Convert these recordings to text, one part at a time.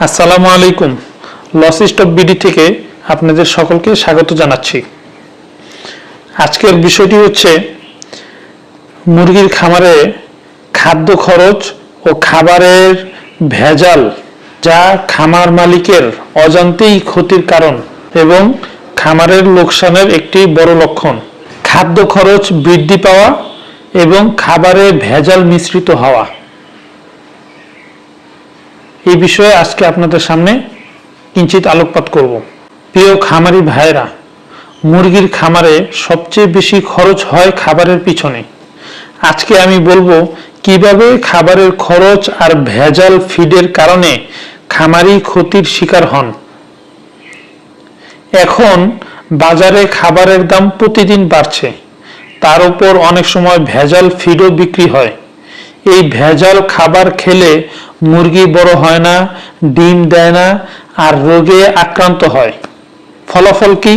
আসসালামু আলাইকুম। Loss stop BD থেকে আপনাদের সকলকে স্বাগত জানাচ্ছি। আজকের বিষয়টি হচ্ছে মুরগির খামারে খাদ্য খরচ ও খাবারের ভেজাল, যা খামার মালিকের অজান্তেই ক্ষতির কারণ এবং খামারের লোকসানের একটি বড় লক্ষণ। খাদ্য খরচ বৃদ্ধি পাওয়া এবং খাবারে ভেজাল মিশ্রিত হওয়া, এই বিষয়ে আজকে আপনাদের সামনে কিঞ্চিত আলোকপাত করব। প্রিয় খামারি ভাইরা, মুরগির খামারে সবচেয়ে বেশি খরচ হয় খাবারের পিছনে। আজকে আমি বলবো কিভাবে খাবারের খরচ আর ভেজাল ফিডের কারণে খামারি ক্ষতির শিকার হন। এখন বাজারে খাবারের দাম প্রতিদিন বাড়ছে, তার উপর অনেক সময় ভেজাল ফিডও বিক্রি হয়। এই ভেজাল খাবার খেলে মুরগি বড় হয় না, ডিম দেয় না, আর রোগে আক্রান্ত হয়। ফলাফল কি?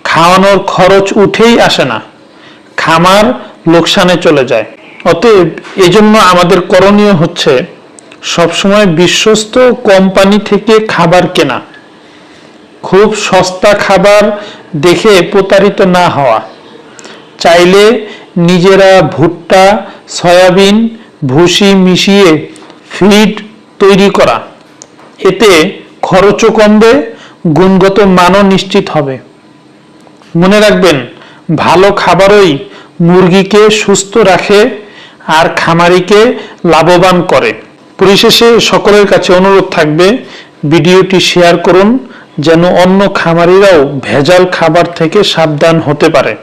খাওয়ানোর খরচ উঠেই আসে না, খামার লোকসানে চলে যায়। অতএব এজন্য আমাদের করণীয় হচ্ছে সবসময় বিশ্বস্ত কোম্পানি থেকে খাবার কেনা, খুব সস্তা খাবার দেখে প্রতারিত না হওয়া। চাইলে নিজেরা ভুট্টা, সয়াবিন, ভুসি মিশিয়ে ফিড তৈরি করা, এতে খরচও কমবে, গুণগত মানও নিশ্চিত হবে। মনে রাখবেন, ভালো খাবারই মুরগিকে সুস্থ রাখে আর খামারিকে লাভবান করে। পরিশেষে সকলের কাছে অনুরোধ থাকবে, ভিডিওটি শেয়ার করুন যেন অন্য খামারিরাও ভেজাল খাবার থেকে সাবধান হতে পারে।